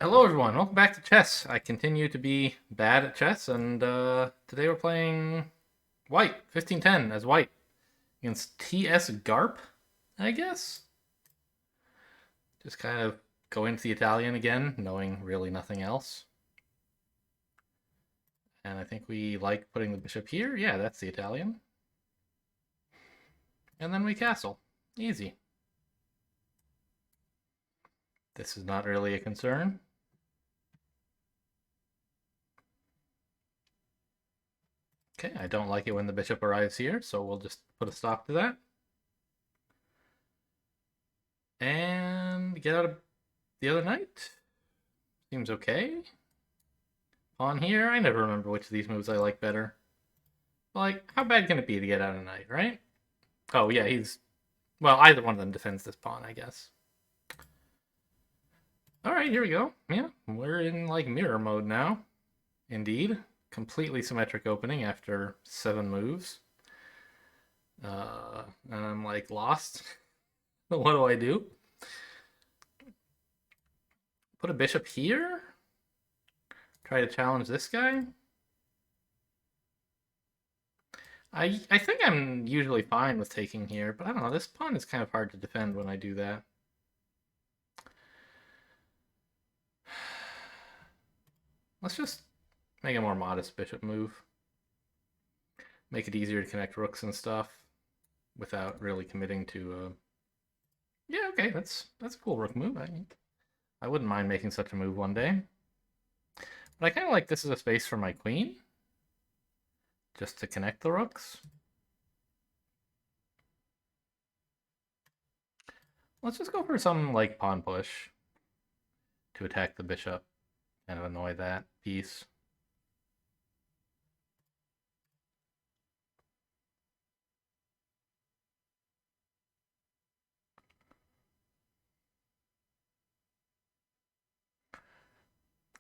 Hello, everyone. Welcome back to chess. I continue to be bad at chess, and today we're playing White 1510 as White against TS Garp, I guess. Just kind of go into the Italian again, knowing really nothing else. And I think we like putting the bishop here. Yeah, that's the Italian. And then we castle. Easy. This is not really a concern. Okay, I don't like it when the bishop arrives here, so we'll just put a stop to that. And get out of the other knight. Seems okay. Pawn here. I never remember which of these moves I like better. Like, how bad can it be to get out a knight, right? Oh, yeah, he's... Well, either one of them defends this pawn, I guess. Alright, here we go. Yeah, we're in, like, mirror mode now. Indeed. Completely symmetric opening after 7 moves. And I'm, like, lost. What do I do? Put a bishop here? Try to challenge this guy? I think I'm usually fine with taking here, but I don't know. This pawn is kind of hard to defend when I do that. Let's just make a more modest bishop move. Make it easier to connect rooks and stuff without really committing to... Yeah, okay, that's a cool rook move. I wouldn't mind making such a move one day. But I kind of like this as a space for my queen. Just to connect the rooks. Let's just go for some, like, pawn push to attack the bishop. Kind of annoy that piece.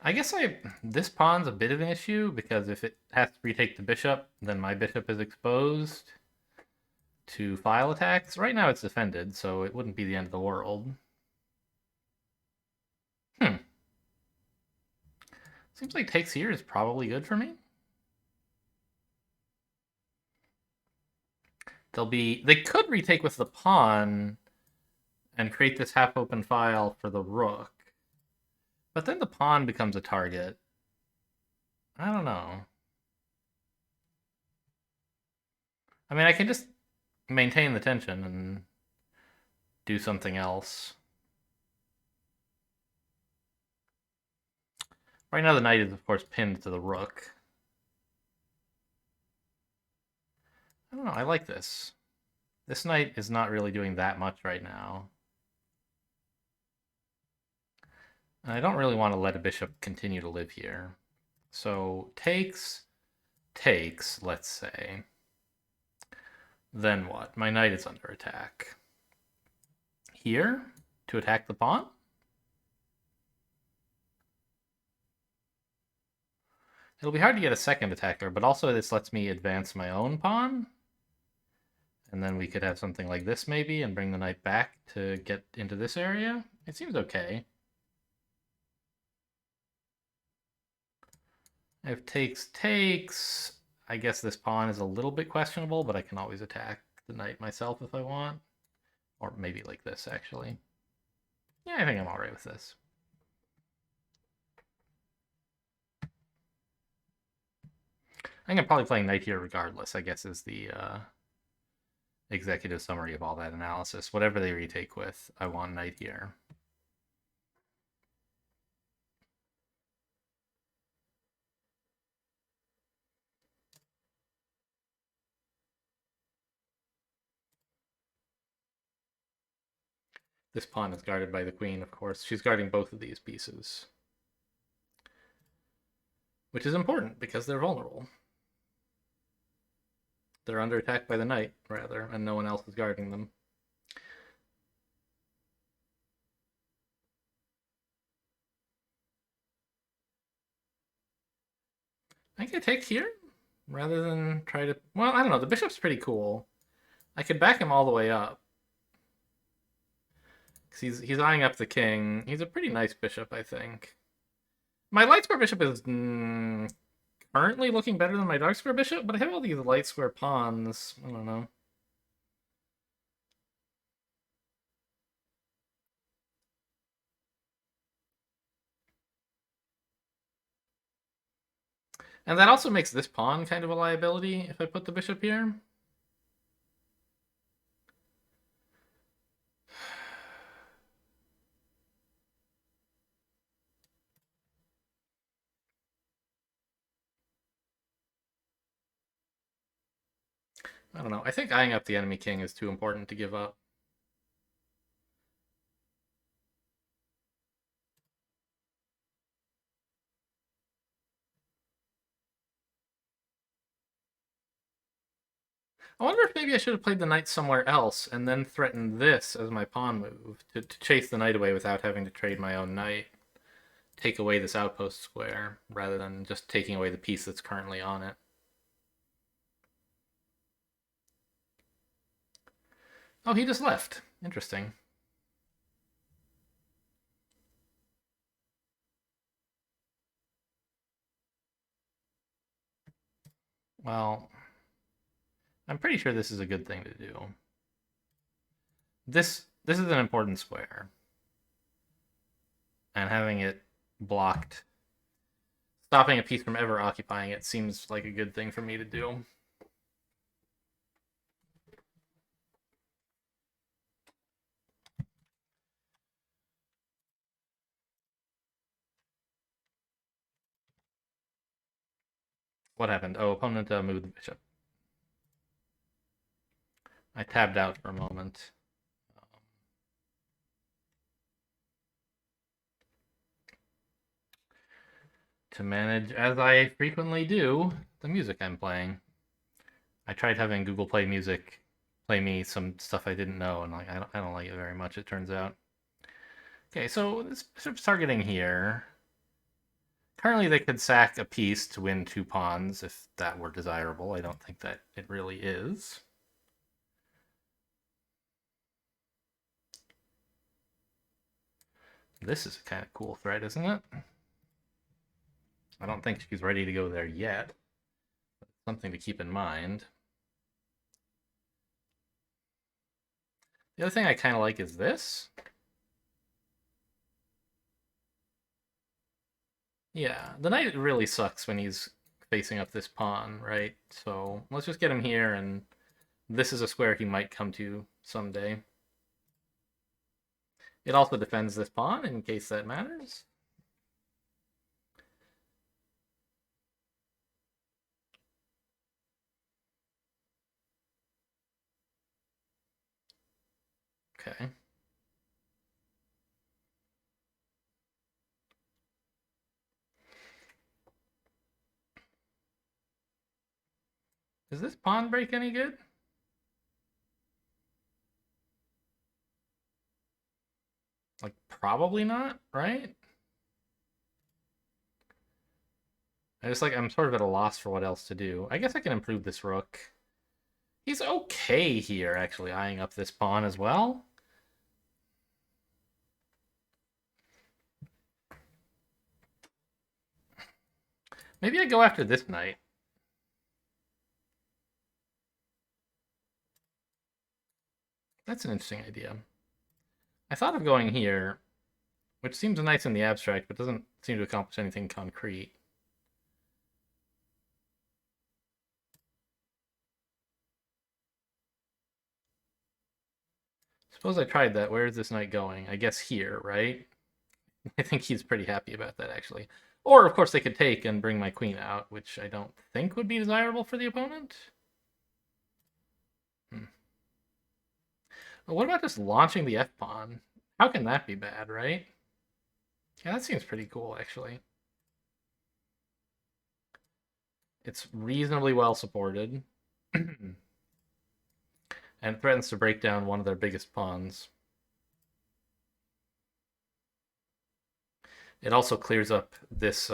I guess this pawn's a bit of an issue because if it has to retake the bishop, then my bishop is exposed to file attacks. Right now it's defended, so it wouldn't be the end of the world. Seems like takes here is probably good for me. They could retake with the pawn and create this half-open file for the rook. But then the pawn becomes a target. I don't know. I mean, I can just maintain the tension and do something else. Right now the knight is, of course, pinned to the rook. I don't know, I like this. This knight is not really doing that much right now. And I don't really want to let a bishop continue to live here. So takes, let's say. Then what? My knight is under attack. Here, to attack the pawn? It'll be hard to get a second attacker, but also this lets me advance my own pawn. And then we could have something like this maybe and bring the knight back to get into this area. It seems okay. If takes, I guess this pawn is a little bit questionable, but I can always attack the knight myself if I want. Or maybe like this, actually. Yeah, I think I'm alright with this. I think I'm probably playing knight here regardless, I guess, is the executive summary of all that analysis. Whatever they retake with, I want knight here. This pawn is guarded by the queen, of course. She's guarding both of these pieces. Which is important, because they're vulnerable. They're under attack by the knight, rather, and no one else is guarding them. I think I take here, rather than try to... Well, I don't know, the bishop's pretty cool. I could back him all the way up. Because he's eyeing up the king. He's a pretty nice bishop, I think. My light square bishop is currently looking better than my dark square bishop, but I have all these light square pawns. I don't know. And that also makes this pawn kind of a liability if I put the bishop here. I don't know. I think eyeing up the enemy king is too important to give up. I wonder if maybe I should have played the knight somewhere else and then threatened this as my pawn move to chase the knight away without having to trade my own knight. Take away this outpost square rather than just taking away the piece that's currently on it. Oh, he just left. Interesting. Well, I'm pretty sure this is a good thing to do. This is an important square. And having it blocked, stopping a piece from ever occupying it seems like a good thing for me to do. What happened? Oh, opponent moved the bishop. I tabbed out for a moment. To manage, as I frequently do, the music I'm playing. I tried having Google Play Music play me some stuff I didn't know, and like I don't like it very much, it turns out. Okay, so this bishop's targeting here. Currently, they could sack a piece to win 2 pawns if that were desirable. I don't think that it really is. This is a kind of cool threat, isn't it? I don't think she's ready to go there yet. But something to keep in mind. The other thing I kind of like is this. Yeah, the knight really sucks when he's facing up this pawn, right? So let's just get him here, and this is a square he might come to someday. It also defends this pawn in case that matters. Okay. Does this pawn break any good? Like, probably not, right? I'm sort of at a loss for what else to do. I guess I can improve this rook. He's okay here, actually, eyeing up this pawn as well. Maybe I go after this knight. That's an interesting idea. I thought of going here, which seems nice in the abstract, but doesn't seem to accomplish anything concrete. Suppose I tried that. Where is this knight going? I guess here, right? I think he's pretty happy about that, actually. Or, of course, they could take and bring my queen out, which I don't think would be desirable for the opponent. But what about just launching the f-pawn? How can that be bad, right? Yeah, that seems pretty cool, actually. It's reasonably well supported. And threatens to break down one of their biggest pawns. It also clears up this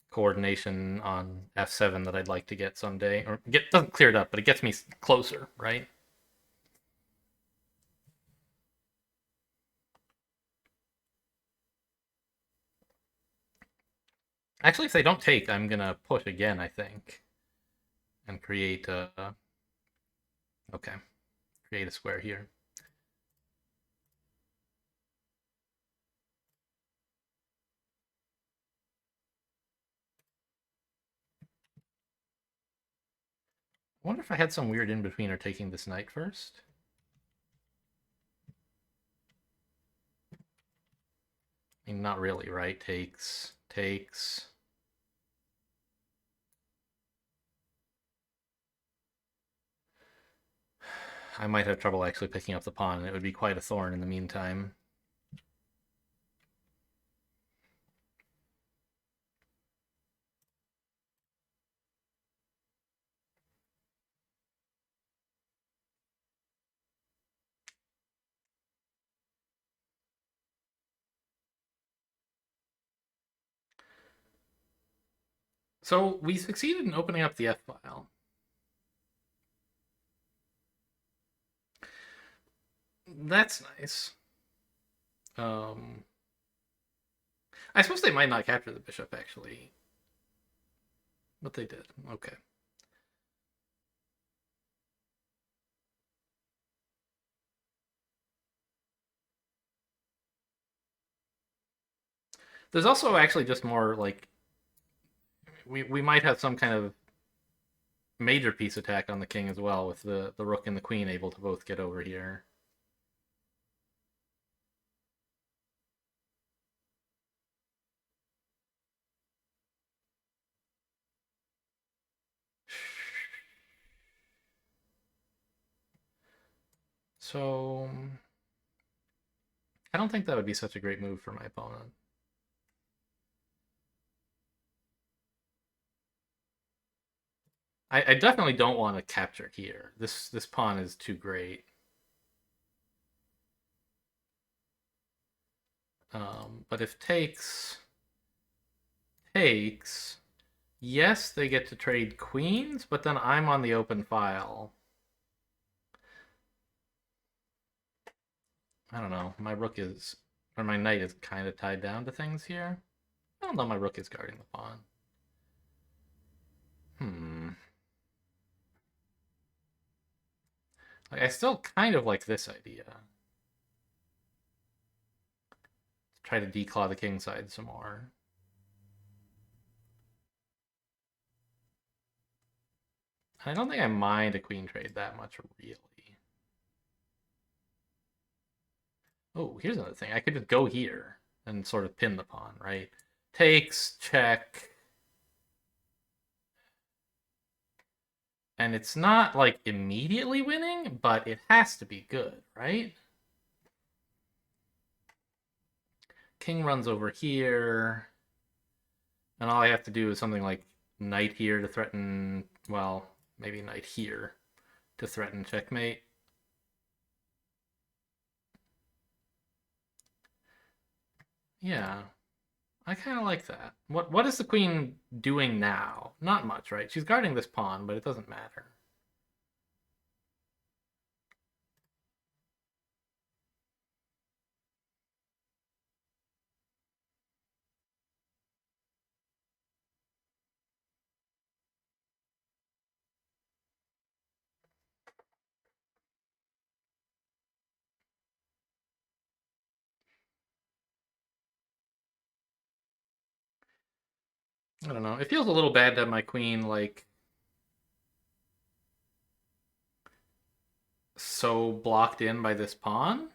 coordination on f7 that I'd like to get someday. Or doesn't clear it up, but it gets me closer, right? Actually, if they don't take, I'm gonna push again, I think, and create a. Okay, create a square here. I wonder if I had some weird in between or taking this knight first. I mean, not really, right? Takes. I might have trouble actually picking up the pawn, and it would be quite a thorn in the meantime. So we succeeded in opening up the F file. That's nice. I suppose they might not capture the bishop, actually. But they did. Okay. There's also actually just more, like, we might have some kind of major piece attack on the king as well, with the rook and the queen able to both get over here. So I don't think that would be such a great move for my opponent. I definitely don't want to capture here. This pawn is too great. But if takes, yes, they get to trade queens, but then I'm on the open file. I don't know. My rook is, or my knight is kind of tied down to things here. I don't know. My rook is guarding the pawn. Like, I still kind of like this idea. Try to declaw the king side some more. I don't think I mind a queen trade that much, really. Oh, here's another thing. I could just go here and sort of pin the pawn, right? Takes, check. And it's not, like, immediately winning, but it has to be good, right? King runs over here. And all I have to do is something like knight here to threaten, well, maybe knight here to threaten checkmate. Yeah, I kind of like that. What is the queen doing now? Not much, right? She's guarding this pawn, but it doesn't matter. I don't know. It feels a little bad to have my queen, like, so blocked in by this pawn.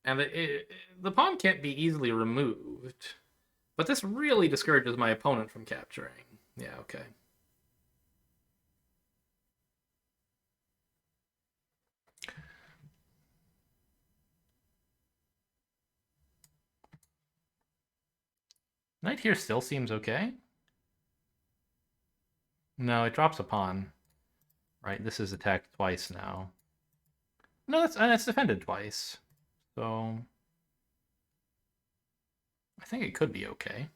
And the pawn can't be easily removed. But this really discourages my opponent from capturing. Yeah, okay. Knight here still seems okay. No, it drops a pawn. Right, this is attacked twice now. No, that's defended twice. So I think it could be okay.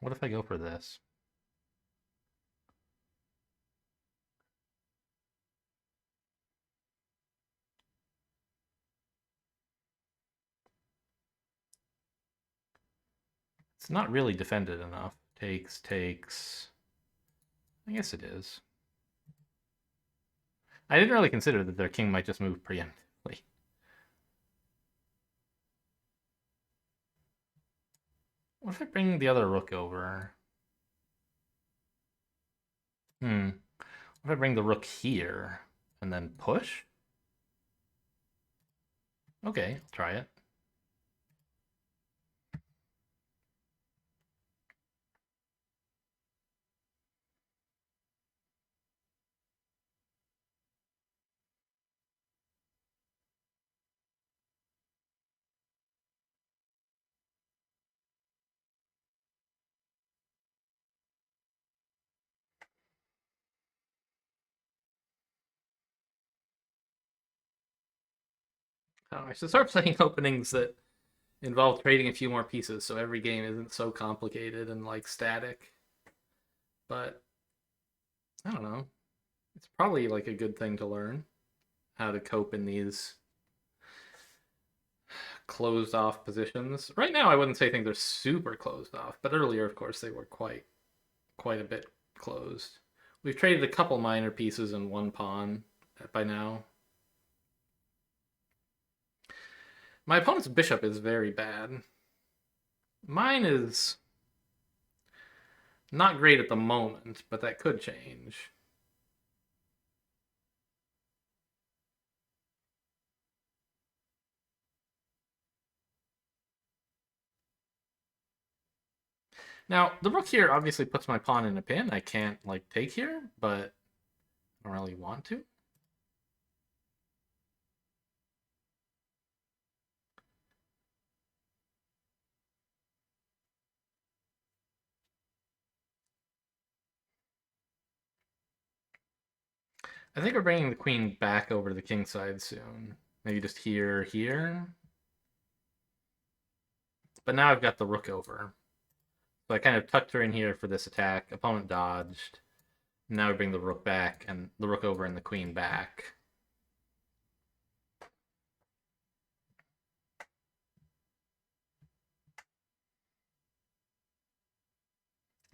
What if I go for this? It's not really defended enough. Takes. I guess it is. I didn't really consider that their king might just move preemptively. What if I bring the other rook over? What if I bring the rook here and then push? Okay, I'll try it. I should start playing openings that involve trading a few more pieces so every game isn't so complicated and like static. But I don't know. It's probably like a good thing to learn how to cope in these closed off positions. Right now I wouldn't say they're super closed off, but earlier of course they were quite a bit closed. We've traded a couple minor pieces and one pawn by now. My opponent's bishop is very bad. Mine is not great at the moment, but that could change. Now, the rook here obviously puts my pawn in a pin. I can't, like, take here, but I don't really want to. I think we're bringing the queen back over to the king side soon. Maybe just here. But now I've got the rook over. So I kind of tucked her in here for this attack. Opponent dodged. Now we bring the rook back, and the rook over and the queen back.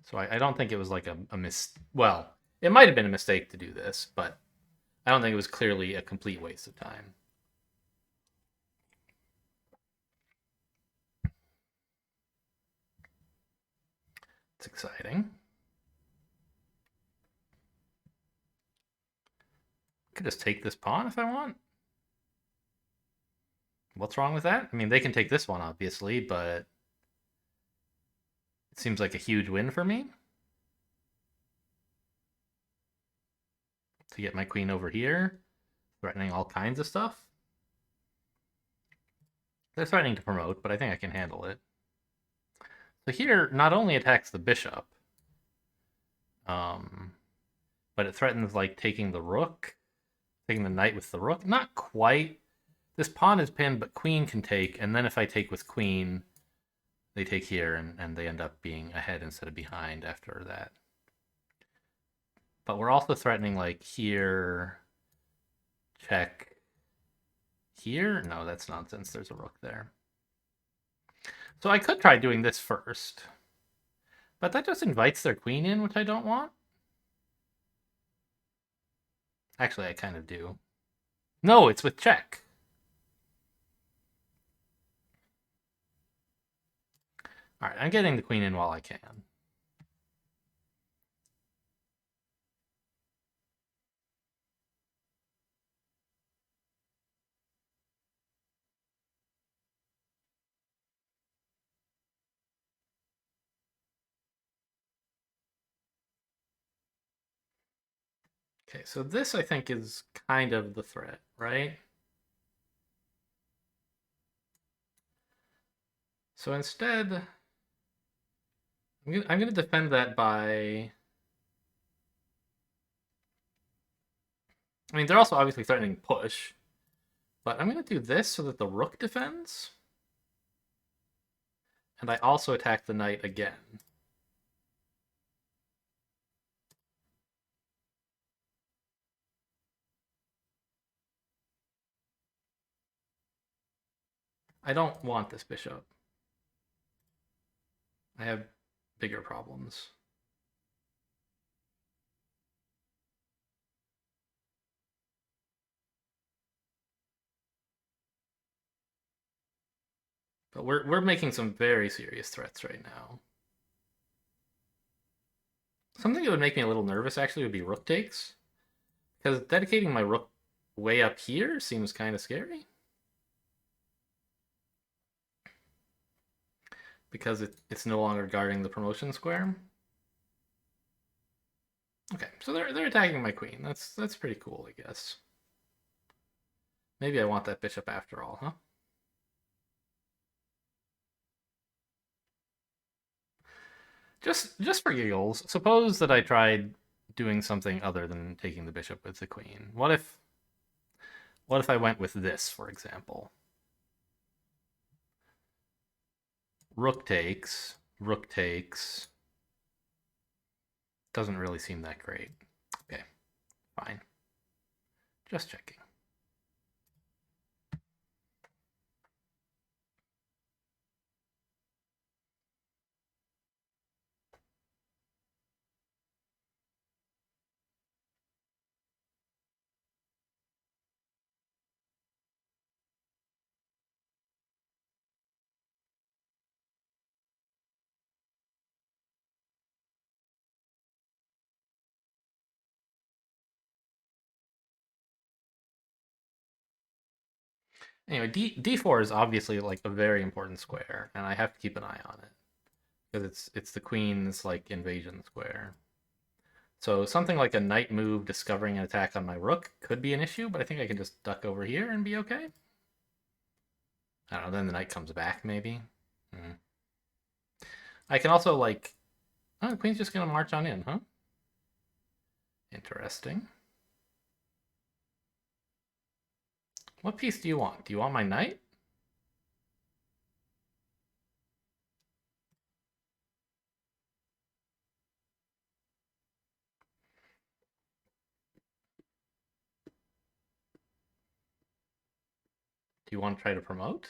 So I don't think it was like a well, it might have been a mistake to do this, but I don't think it was clearly a complete waste of time. It's exciting. I could just take this pawn if I want. What's wrong with that? I mean, they can take this one, obviously, but it seems like a huge win for me. To get my queen over here, threatening all kinds of stuff. They're threatening to promote, but I think I can handle it. So here, not only attacks the bishop, but it threatens, like, taking the rook, taking the knight with the rook. Not quite. This pawn is pinned, but queen can take, and then if I take with queen, they take here, and they end up being ahead instead of behind after that. But we're also threatening, like, here, check, here? No, that's nonsense. There's a rook there. So I could try doing this first. But that just invites their queen in, which I don't want. Actually, I kind of do. No, it's with check. All right, I'm getting the queen in while I can. Okay, so this I think is kind of the threat, right? So instead, I'm gonna defend that by. I mean, they're also obviously threatening push, but I'm gonna do this so that the rook defends, and I also attack the knight again. I don't want this bishop. I have bigger problems. But we're making some very serious threats right now. Something that would make me a little nervous actually would be rook takes. Because dedicating my rook way up here seems kind of scary. Because it's no longer guarding the promotion square. Okay, so they're attacking my queen. That's pretty cool, I guess. Maybe I want that bishop after all, huh? Just for giggles, suppose that I tried doing something other than taking the bishop with the queen. What if I went with this, for example? Rook takes, rook takes. Doesn't really seem that great. Okay, fine. Just checking. Anyway, d4 is obviously like a very important square, and I have to keep an eye on it because it's the queen's like invasion square. So something like a knight move discovering an attack on my rook could be an issue, but I think I can just duck over here and be okay. I don't know, then the knight comes back maybe. I can also like, oh, the queen's just gonna march on in, huh? Interesting. What piece do you want? Do you want my knight? Do you want to try to promote?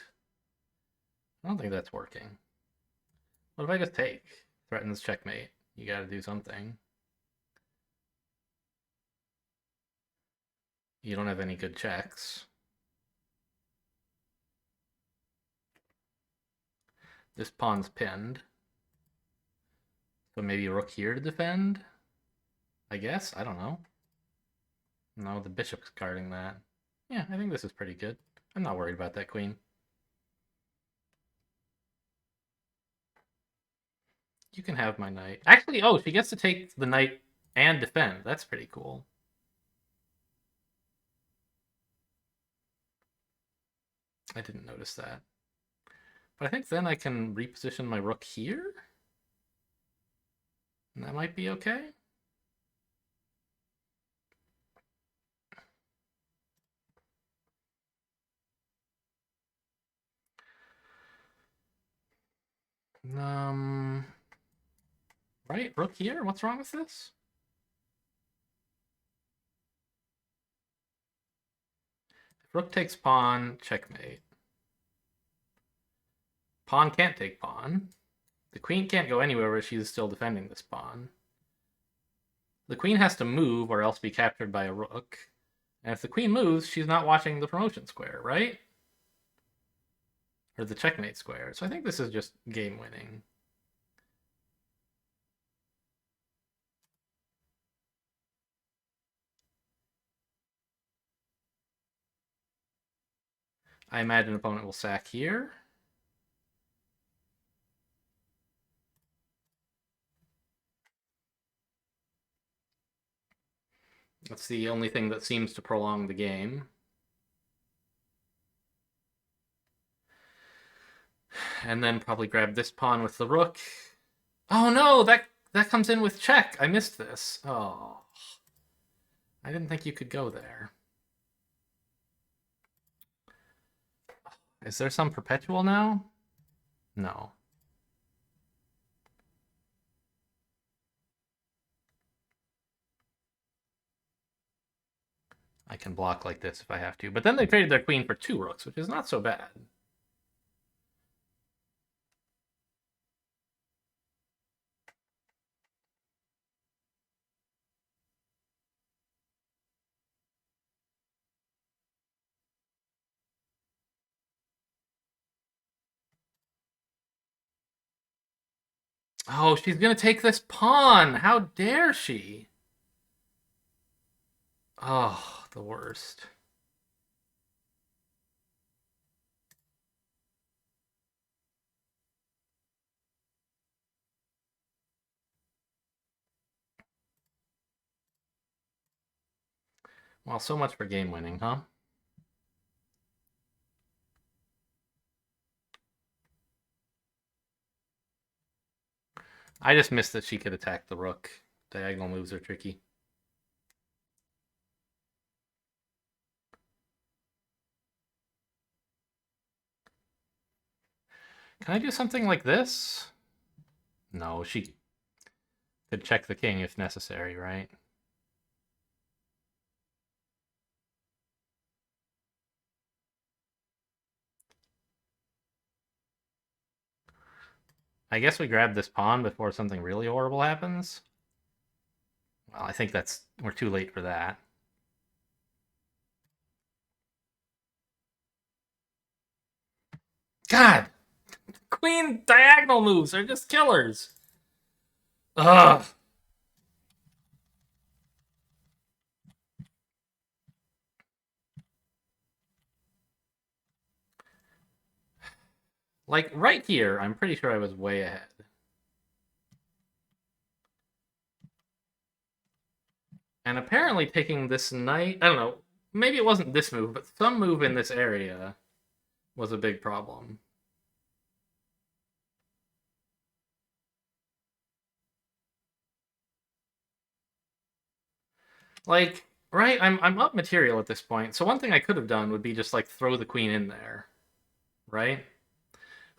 I don't think that's working. What if I just take? Threatens checkmate. You gotta do something. You don't have any good checks. This pawn's pinned. So maybe rook here to defend? I guess? I don't know. No, the bishop's guarding that. Yeah, I think this is pretty good. I'm not worried about that queen. You can have my knight. Actually, oh, she gets to take the knight and defend. That's pretty cool. I didn't notice that. But I think then I can reposition my rook here. And that might be okay. Right, rook here? What's wrong with this? If rook takes pawn, checkmate. Pawn can't take pawn. The queen can't go anywhere where she's still defending this pawn. The queen has to move or else be captured by a rook. And if the queen moves, she's not watching the promotion square, right? Or the checkmate square. So I think this is just game winning. I imagine opponent will sack here. That's the only thing that seems to prolong the game. And then probably grab this pawn with the rook. Oh no, that comes in with check. I missed this. Oh. I didn't think you could go there. Is there some perpetual now? No. I can block like this if I have to. But then they traded their queen for 2 rooks, which is not so bad. Oh, she's gonna take this pawn. How dare she? Oh, the worst. Well, so much for game winning, huh? I just missed that she could attack the rook. Diagonal moves are tricky. Can I do something like this? No, she could check the king if necessary, right? I guess we grab this pawn before something really horrible happens. Well, I think we're too late for that. God, queen diagonal moves are just killers. Ugh. Like right here, I'm pretty sure I was way ahead. And apparently taking this knight, I don't know, maybe it wasn't this move, but some move in this area was a big problem. Like, right, I'm up material at this point. So one thing I could have done would be just like throw the queen in there, right?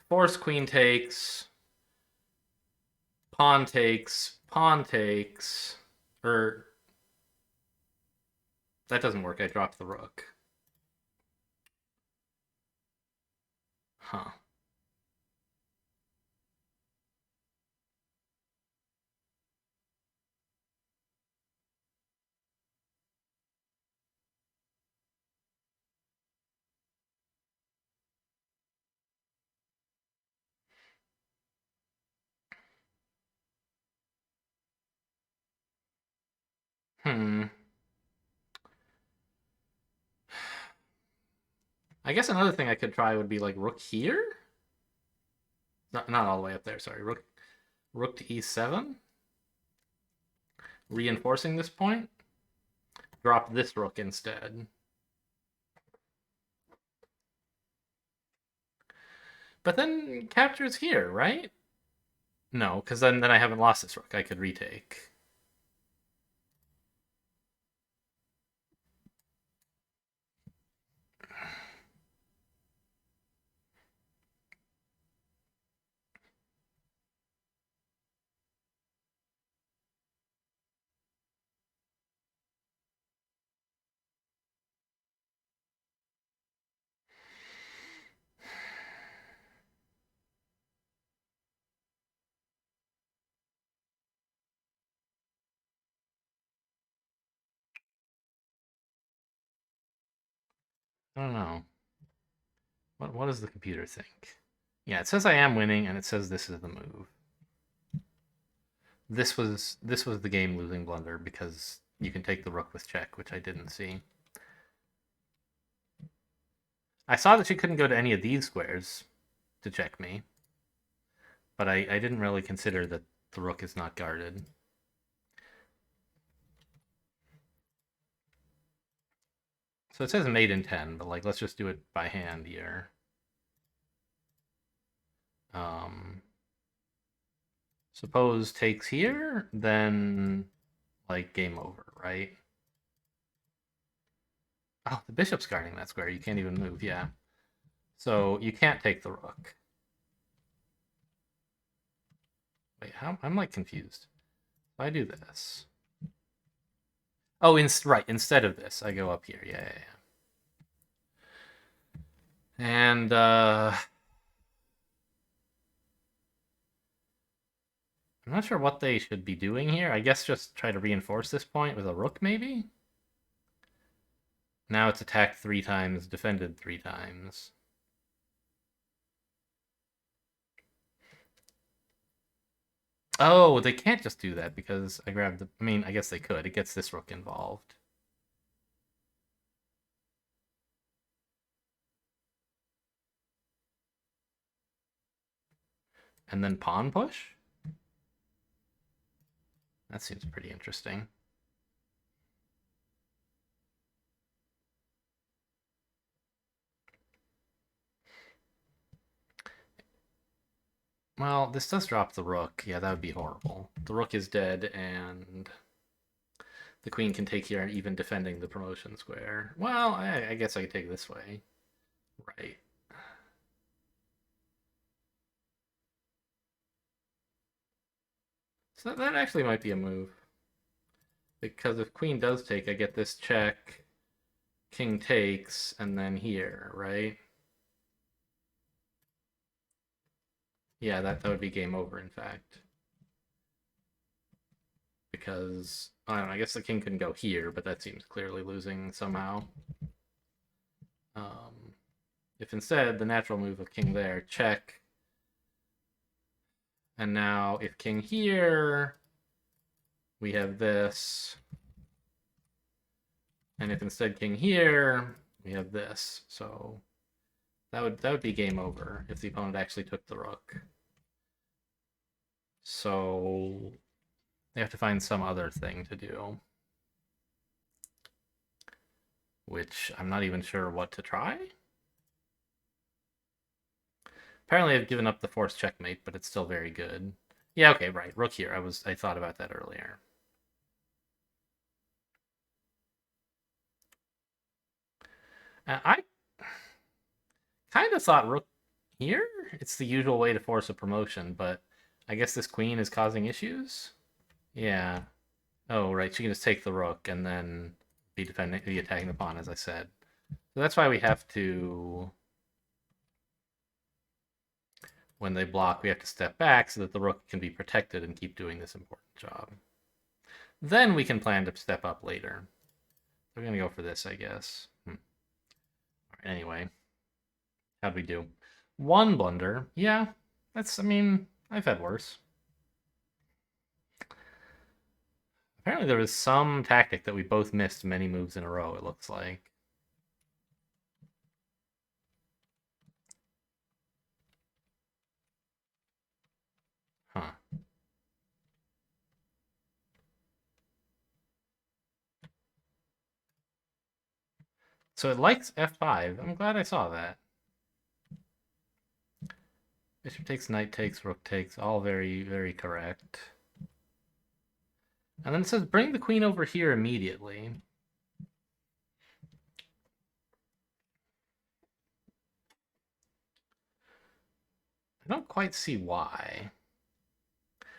Force queen takes, pawn takes, or that doesn't work. I dropped the rook. Huh. Hmm. I guess another thing I could try would be like rook here. Not all the way up there. Sorry, rook to e7, reinforcing this point. Drop this rook instead. But then capture's here, right? No, because then I haven't lost this rook. I could retake. I don't know. What does the computer think? Yeah, it says I am winning, and it says this is the move. This was the game losing blunder because you can take the rook with check, which I didn't see. I saw that she couldn't go to any of these squares to check me, but I didn't really consider that the rook is not guarded. So it says mate in 10, but like let's just do it by hand here. Suppose takes here, then like game over, right? Oh, the bishop's guarding that square. You can't even move, yeah. So you can't take the rook. Wait, how? I'm like confused. If I do this. Oh, right. Instead of this, I go up here. Yeah. And I'm not sure what they should be doing here. I guess just try to reinforce this point with a rook, maybe? Now it's attacked 3 times, defended 3 times. Oh, they can't just do that because I grabbed the... I mean, I guess they could. It gets this rook involved. And then pawn push? That seems pretty interesting. Well, this does drop the rook. Yeah, that would be horrible. The rook is dead, and the queen can take here, even defending the promotion square. Well, I guess I could take this way. Right. So that actually might be a move. Because if queen does take, I get this check, king takes, and then here, right? Yeah, that would be game over, in fact. Because, I don't know, I guess the king couldn't go here, but that seems clearly losing somehow. If instead the natural move of king there, check, and now if king here, we have this, and if instead king here, we have this. So that would be game over if the opponent actually took the rook. So they have to find some other thing to do, which I'm not even sure what to try. Apparently I've given up the forced checkmate, but it's still very good. Yeah, okay, right. Rook here. I thought about that earlier. I kind of thought rook here. It's the usual way to force a promotion, but I guess this queen is causing issues. Yeah. Oh, right. She can just take the rook and then be attacking the pawn, as I said. So that's why we have to, when they block, we have to step back so that the rook can be protected and keep doing this important job. Then we can plan to step up later. We're gonna go for this, I guess. All right, anyway, how'd we do? One blunder. Yeah, I mean, I've had worse. Apparently there was some tactic that we both missed many moves in a row, it looks like. Huh. So it likes f5. I'm glad I saw that. Bishop takes, knight takes, rook takes, all very, very correct. And then it says bring the queen over here immediately. I don't quite see why.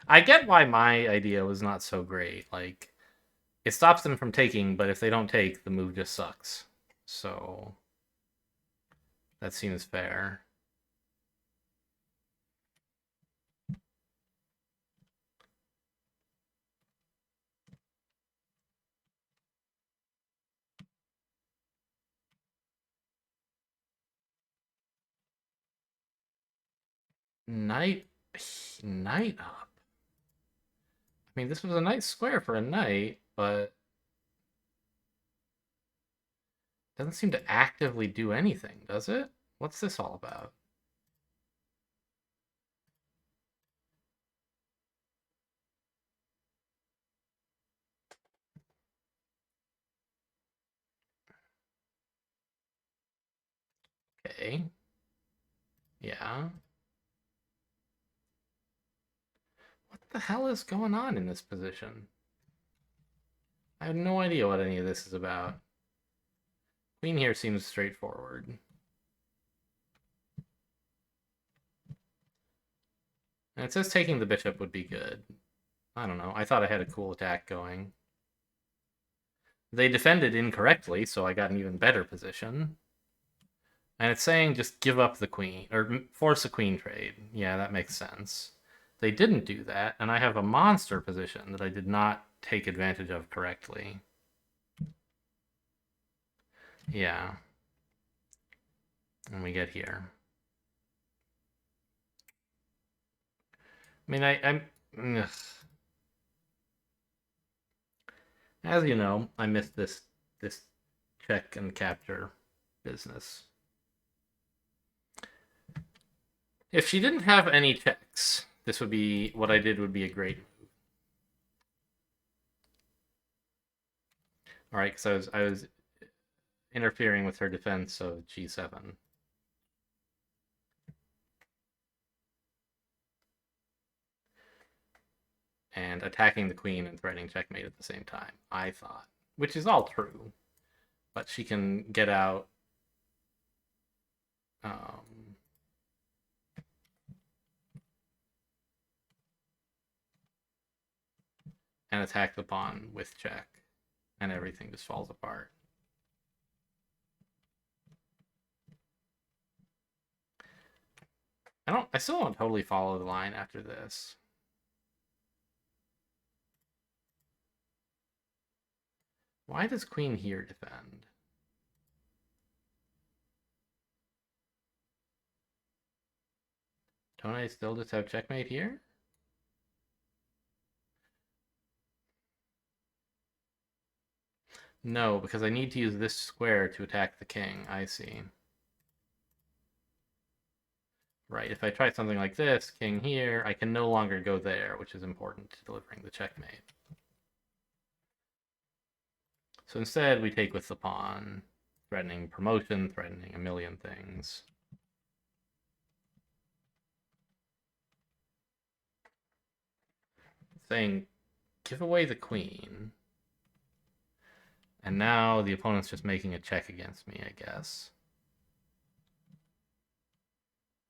I get why my idea was not so great. Like, it stops them from taking, but if they don't take, the move just sucks. So, that seems fair. Knight up. I mean, this was a nice square for a knight, but doesn't seem to actively do anything, does it? What's this all about? Okay. Yeah. What the hell is going on in this position? I have no idea what any of this is about. Queen here seems straightforward. And it says taking the bishop would be good. I don't know. I thought I had a cool attack going. They defended incorrectly, so I got an even better position. And it's saying just give up the queen, or force a queen trade. Yeah, that makes sense. They didn't do that, and I have a monster position that I did not take advantage of correctly. Yeah. And we get here. I mean, Ugh. As you know, I missed this check and capture business. If she didn't have any checks, this would be what I did would be a great move. All right, because I was interfering with her defense of g7. And attacking the queen and threatening checkmate at the same time, I thought. Which is all true. But she can get out and attack the pawn with check, and everything just falls apart. I still don't totally follow the line after this. Why does queen here defend? Don't I still just have checkmate here? No, because I need to use this square to attack the king. I see. Right, if I try something like this, king here, I can no longer go there, which is important to delivering the checkmate. So instead, we take with the pawn, threatening promotion, threatening a million things. Saying, give away the queen. And now the opponent's just making a check against me, I guess.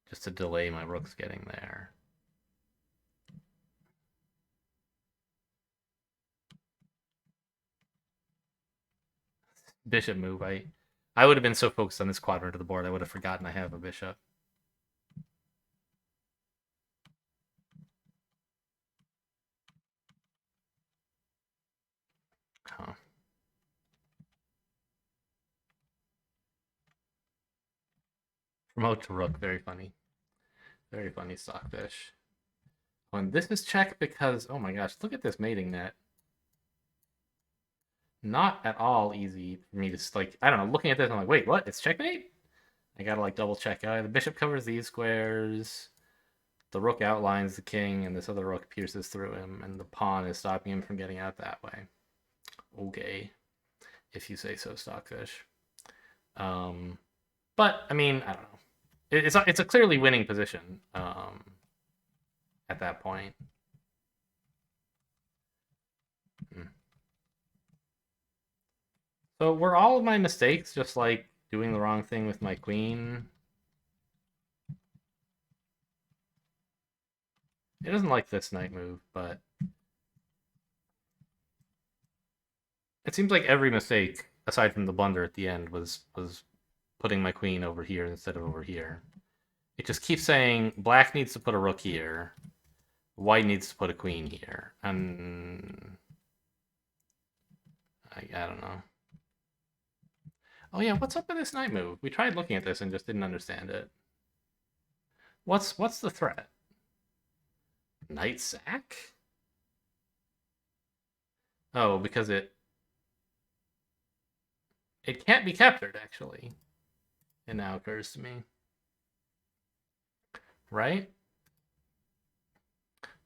Just to delay my rooks getting there. Bishop move. I would have been so focused on this quadrant of the board, I would have forgotten I have a bishop. Huh. Promote to rook. Very funny. Very funny, Stockfish. And this is check because, oh my gosh, look at this mating net. Not at all easy for me to, like, I don't know, looking at this, I'm like, wait, what? It's checkmate? I gotta, like, double check. The bishop covers these squares. The rook outlines the king, and this other rook pierces through him, and the pawn is stopping him from getting out that way. Okay. If you say so, Stockfish. But, I mean, I don't know. It's a clearly winning position at that point. So were all of my mistakes just like doing the wrong thing with my queen? It doesn't like this knight move, but it seems like every mistake, aside from the blunder at the end, was putting my queen over here instead of over here. It just keeps saying black needs to put a rook here, white needs to put a queen here, and I don't know. Oh yeah, what's up with this knight move? We tried looking at this and just didn't understand it. What's the threat? Knight sack? Oh, because it can't be captured, actually. It now occurs to me. Right?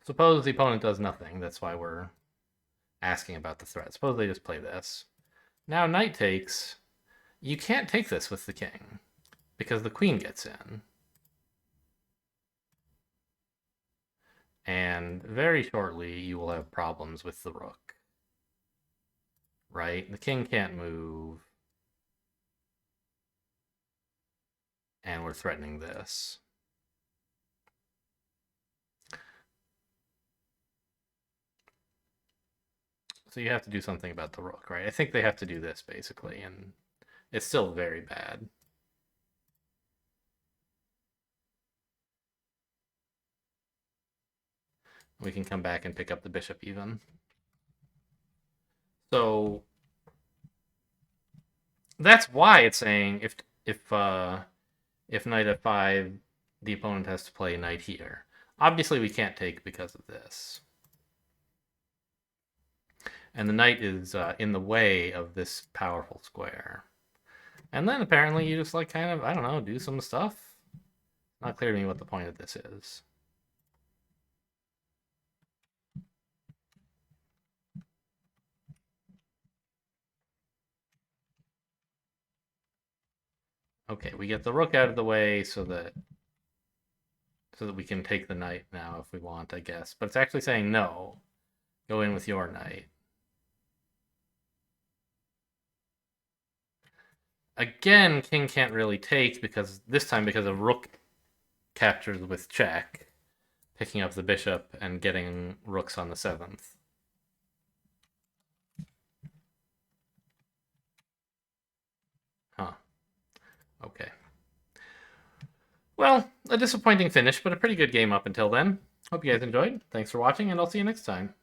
Suppose the opponent does nothing. That's why we're asking about the threat. Suppose they just play this. Now knight takes. You can't take this with the king because the queen gets in. And very shortly, you will have problems with the rook. Right? The king can't move. And we're threatening this. So you have to do something about the rook, right? I think they have to do this, basically, and it's still very bad. We can come back and pick up the bishop even. So that's why it's saying if knight f5, the opponent has to play knight here. Obviously, we can't take because of this. And the knight is in the way of this powerful square. And then apparently you just like kind of, I don't know, do some stuff. Not clear to me what the point of this is. Okay, we get the rook out of the way so that we can take the knight now if we want, I guess. But it's actually saying no. Go in with your knight. Again, king can't really take because this time because of rook captures with check, picking up the bishop and getting rooks on the 7th. Huh. Okay. Well, a disappointing finish, but a pretty good game up until then. Hope you guys enjoyed. Thanks for watching, and I'll see you next time.